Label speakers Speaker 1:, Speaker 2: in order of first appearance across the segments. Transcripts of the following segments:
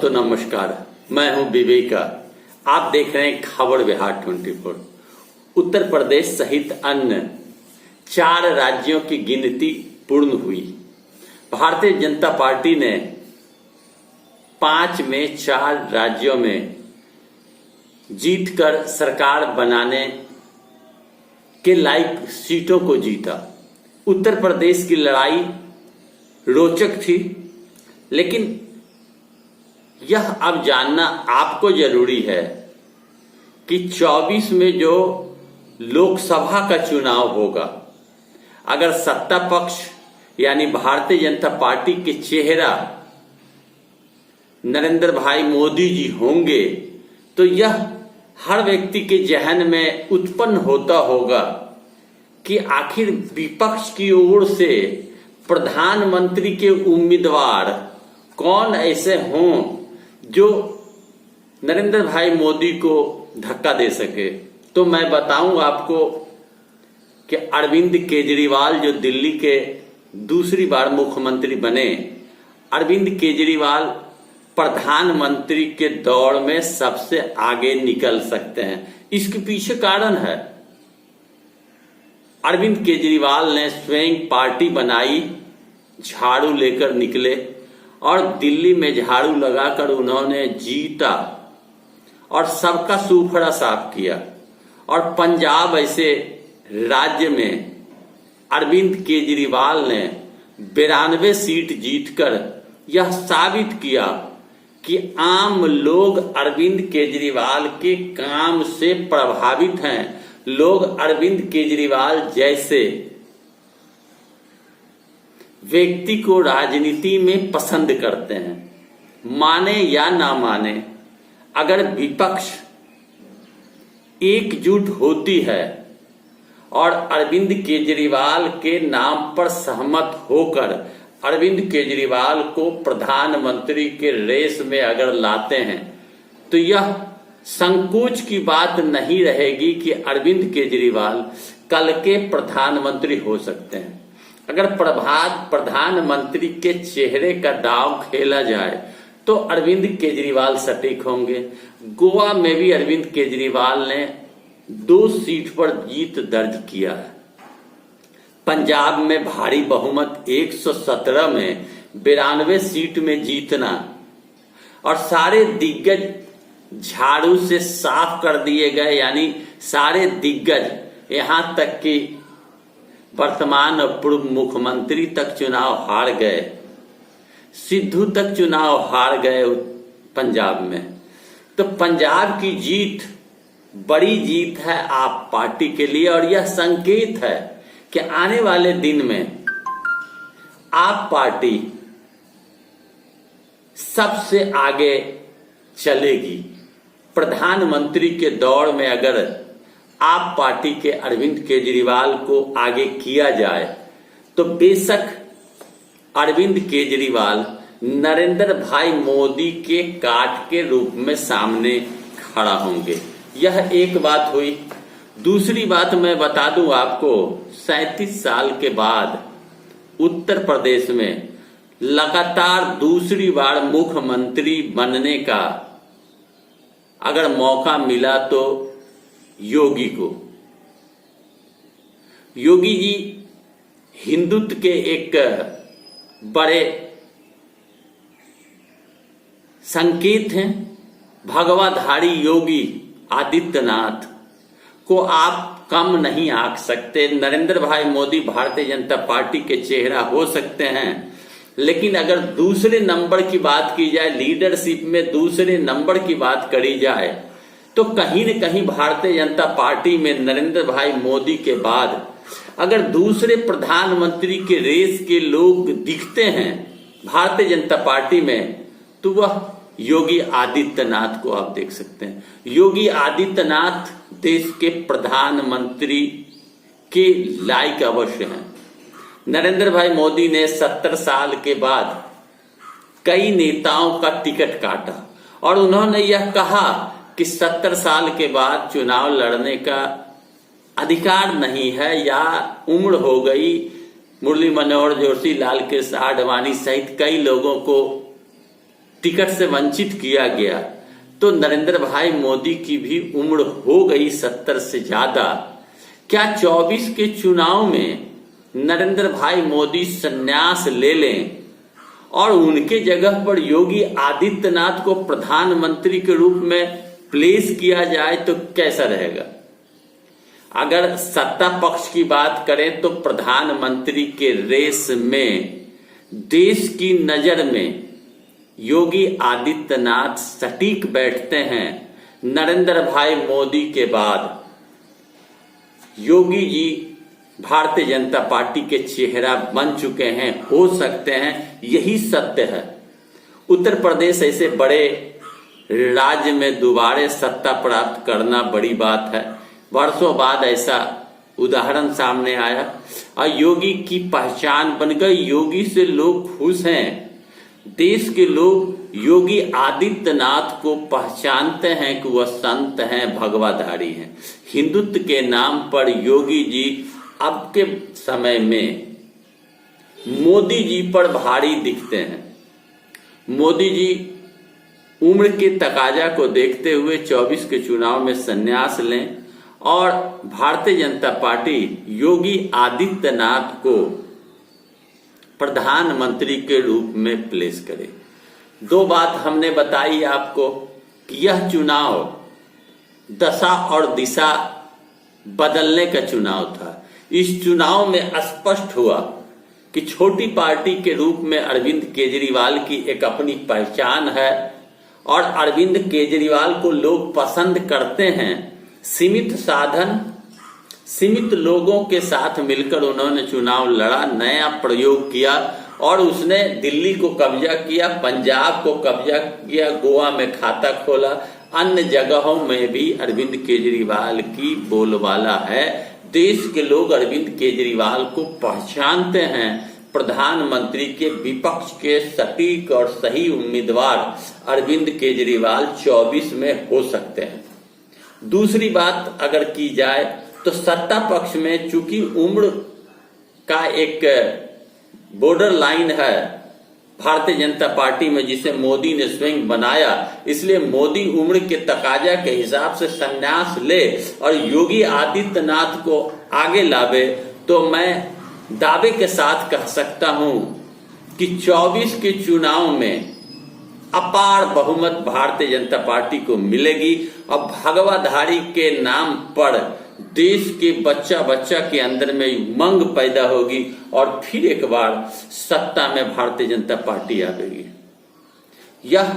Speaker 1: दोस्तों नमस्कार, मैं हूं विवेका। आप देख रहे हैं खबर बिहार 24। उत्तर प्रदेश सहित अन्य 4 राज्यों की गिनती पूर्ण हुई। भारतीय जनता पार्टी ने 5 में 4 राज्यों में जीतकर सरकार बनाने के लायक सीटों को जीता। उत्तर प्रदेश की लड़ाई रोचक थी, लेकिन यह अब जानना आपको जरूरी है कि 24 में जो लोकसभा का चुनाव होगा, अगर सत्ता पक्ष यानी भारतीय जनता पार्टी के चेहरा नरेंद्र भाई मोदी जी होंगे, तो यह हर व्यक्ति के जहन में उत्पन्न होता होगा कि आखिर विपक्ष की ओर से प्रधानमंत्री के उम्मीदवार कौन ऐसे हों जो नरेंद्र भाई मोदी को धक्का दे सके। तो मैं बताऊं आपको कि अरविंद केजरीवाल जो दिल्ली के दूसरी बार मुख्यमंत्री बने, अरविंद केजरीवाल प्रधानमंत्री के दौड़ में सबसे आगे निकल सकते हैं। इसके पीछे कारण है, अरविंद केजरीवाल ने स्वयं पार्टी बनाई, झाड़ू लेकर निकले और दिल्ली में झाड़ू लगाकर उन्होंने जीता और सबका सूफड़ा साफ किया। और पंजाब ऐसे राज्य में अरविंद केजरीवाल ने 92 सीट जीतकर यह साबित किया कि आम लोग अरविंद केजरीवाल के काम से प्रभावित हैं। लोग अरविंद केजरीवाल जैसे व्यक्ति को राजनीति में पसंद करते हैं। माने या ना माने, अगर विपक्ष एकजुट होती है और अरविंद केजरीवाल के नाम पर सहमत होकर अरविंद केजरीवाल को प्रधानमंत्री के रेस में अगर लाते हैं, तो यह संकोच की बात नहीं रहेगी कि अरविंद केजरीवाल कल के प्रधानमंत्री हो सकते हैं। अगर प्रधानमंत्री के चेहरे का दांव खेला जाए तो अरविंद केजरीवाल सटीक होंगे। गोवा में भी अरविंद केजरीवाल ने 2 सीट पर जीत दर्ज किया है। पंजाब में भारी बहुमत 117 में 92 सीट में जीतना और सारे दिग्गज झाड़ू से साफ कर दिए गए, यानी सारे दिग्गज, यहां तक कि वर्तमान और पूर्व मुख्यमंत्री तक चुनाव हार गए, सिद्धू तक चुनाव हार गए पंजाब में। तो पंजाब की जीत बड़ी जीत है आप पार्टी के लिए, और यह संकेत है कि आने वाले दिन में आप पार्टी सबसे आगे चलेगी। प्रधानमंत्री के दौड़ में अगर आप पार्टी के अरविंद केजरीवाल को आगे किया जाए तो बेशक अरविंद केजरीवाल नरेंद्र भाई मोदी के काट के रूप में सामने खड़ा होंगे। यह एक बात हुई। दूसरी बात मैं बता दूं आपको, 37 साल के बाद उत्तर प्रदेश में लगातार दूसरी बार मुख्यमंत्री बनने का अगर मौका मिला तो योगी को। योगी जी हिंदुत्व के एक बड़े संकेत हैं। भगवाधारी योगी आदित्यनाथ को आप कम नहीं आंक सकते। नरेंद्र भाई मोदी भारतीय जनता पार्टी के चेहरा हो सकते हैं, लेकिन अगर दूसरे नंबर की बात की जाए, लीडरशिप में दूसरे नंबर की बात करी जाए, तो कहीं न कहीं भारतीय जनता पार्टी में नरेंद्र भाई मोदी के बाद अगर दूसरे प्रधानमंत्री के रेस के लोग दिखते हैं भारतीय जनता पार्टी में, तो वह योगी आदित्यनाथ को आप देख सकते हैं। योगी आदित्यनाथ देश के प्रधानमंत्री के लायक अवश्य हैं। नरेंद्र भाई मोदी ने 70 साल के बाद कई नेताओं का टिकट काटा और उन्होंने यह कहा कि 70 साल के बाद चुनाव लड़ने का अधिकार नहीं है या उम्र हो गई। मुरली मनोहर जोशी, लाल कृष्ण आडवाणी सहित कई लोगों को टिकट से वंचित किया गया, तो नरेंद्र भाई मोदी की भी उम्र हो गई 70 से ज्यादा। क्या 24 के चुनाव में नरेंद्र भाई मोदी संन्यास ले लें और उनके जगह पर योगी आदित्यनाथ को प्रधानमंत्री के रूप में प्लेस किया जाए तो कैसा रहेगा? अगर सत्ता पक्ष की बात करें तो प्रधानमंत्री के रेस में देश की नजर में योगी आदित्यनाथ सटीक बैठते हैं। नरेंद्र भाई मोदी के बाद योगी जी भारतीय जनता पार्टी के चेहरा बन चुके हैं, हो सकते हैं, यही सत्य है। उत्तर प्रदेश ऐसे बड़े राज्य में दोबारे सत्ता प्राप्त करना बड़ी बात है। वर्षों बाद ऐसा उदाहरण सामने आया और योगी की पहचान बन गई। योगी से लोग खुश हैं। देश के लोग योगी आदित्यनाथ को पहचानते हैं कि वह संत हैं, भगवाधारी हैं। हिंदुत्व के नाम पर योगी जी अब के समय में मोदी जी पर भारी दिखते हैं। मोदी जी उम्र के तकाजा को देखते हुए 24 के चुनाव में संन्यास लें और भारतीय जनता पार्टी योगी आदित्यनाथ को प्रधानमंत्री के रूप में प्लेस करे। दो बात हमने बताई आपको कि यह चुनाव दशा और दिशा बदलने का चुनाव था। इस चुनाव में स्पष्ट हुआ कि छोटी पार्टी के रूप में अरविंद केजरीवाल की एक अपनी पहचान है और अरविंद केजरीवाल को लोग पसंद करते हैं। सीमित साधन, सीमित लोगों के साथ मिलकर उन्होंने चुनाव लड़ा, नया प्रयोग किया और उसने दिल्ली को कब्जा किया, पंजाब को कब्जा किया, गोवा में खाता खोला। अन्य जगहों में भी अरविंद केजरीवाल की बोलबाला है। देश के लोग अरविंद केजरीवाल को पहचानते हैं। प्रधानमंत्री के विपक्ष के सटीक और सही उम्मीदवार अरविंद केजरीवाल 24 में हो सकते हैं। दूसरी बात अगर की जाए तो सत्ता पक्ष में चूंकि उम्र का एक बॉर्डर लाइन है भारतीय जनता पार्टी में, जिसे मोदी ने स्वयं बनाया, इसलिए मोदी उम्र के तकाजा के हिसाब से संन्यास ले और योगी आदित्यनाथ को आगे लावे, तो मैं दावे के साथ कह सकता हूं कि 24 के चुनाव में अपार बहुमत भारतीय जनता पार्टी को मिलेगी और भगवाधारी के नाम पर देश के बच्चा बच्चा के अंदर में उमंग पैदा होगी और फिर एक बार सत्ता में भारतीय जनता पार्टी आएगी। यह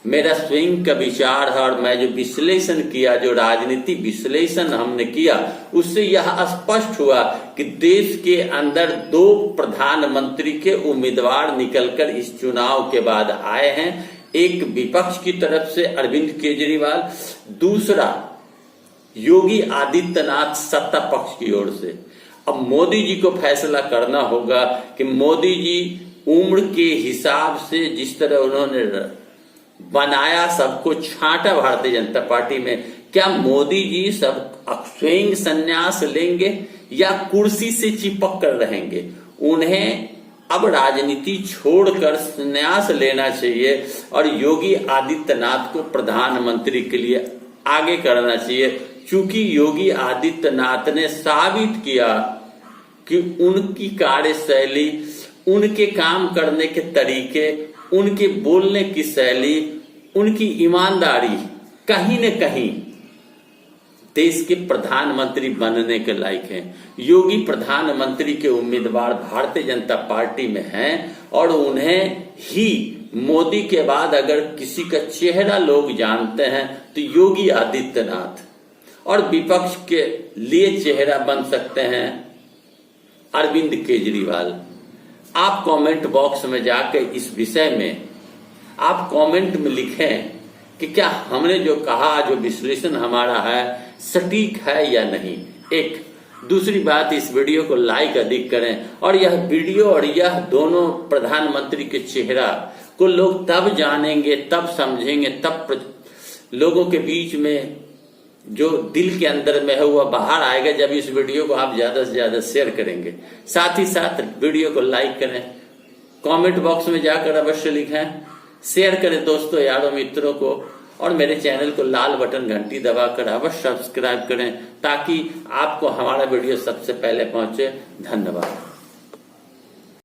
Speaker 1: मेरा स्वयं का विचार है और मैं जो विश्लेषण किया, जो राजनीति विश्लेषण हमने किया, उससे यह स्पष्ट हुआ कि देश के अंदर दो प्रधानमंत्री के उम्मीदवार निकलकर इस चुनाव के बाद आए हैं। एक विपक्ष की तरफ से अरविंद केजरीवाल, दूसरा योगी आदित्यनाथ सत्ता पक्ष की ओर से। अब मोदी जी को फैसला करना होगा कि मोदी जी उम्र के हिसाब से जिस तरह उन्होंने बनाया, सबको छांटा भारतीय जनता पार्टी में, क्या मोदी जी सब स्वयं संन्यास लेंगे या कुर्सी से चिपक कर रहेंगे? उन्हें अब राजनीति छोड़कर संन्यास लेना चाहिए और योगी आदित्यनाथ को प्रधानमंत्री के लिए आगे करना चाहिए, क्योंकि योगी आदित्यनाथ ने साबित किया कि उनकी कार्यशैली, उनके काम करने के तरीके, उनके बोलने की शैली, उनकी ईमानदारी कहीं न कहीं देश के प्रधानमंत्री बनने के लायक हैं। योगी प्रधानमंत्री के उम्मीदवार भारतीय जनता पार्टी में हैं और उन्हें ही मोदी के बाद अगर किसी का चेहरा लोग जानते हैं तो योगी आदित्यनाथ, और विपक्ष के लिए चेहरा बन सकते हैं अरविंद केजरीवाल। आप कमेंट बॉक्स में जाकर इस विषय में आप कमेंट में लिखें कि क्या हमने जो कहा, जो विश्लेषण हमारा है, सटीक है या नहीं। एक दूसरी बात, इस वीडियो को लाइक अधिक करें और यह वीडियो और यह दोनों प्रधानमंत्री के चेहरा को लोग तब जानेंगे, तब समझेंगे, तब लोगों के बीच में जो दिल के अंदर में है वह बाहर आएगा जब इस वीडियो को आप ज्यादा से ज्यादा शेयर करेंगे। साथ ही साथ वीडियो को लाइक करें, कमेंट बॉक्स में जाकर अवश्य लिखें शेयर करें दोस्तों, यारों, मित्रों को, और मेरे चैनल को लाल बटन घंटी दबाकर अवश्य सब्सक्राइब करें ताकि आपको हमारा वीडियो सबसे पहले पहुंचे। धन्यवाद।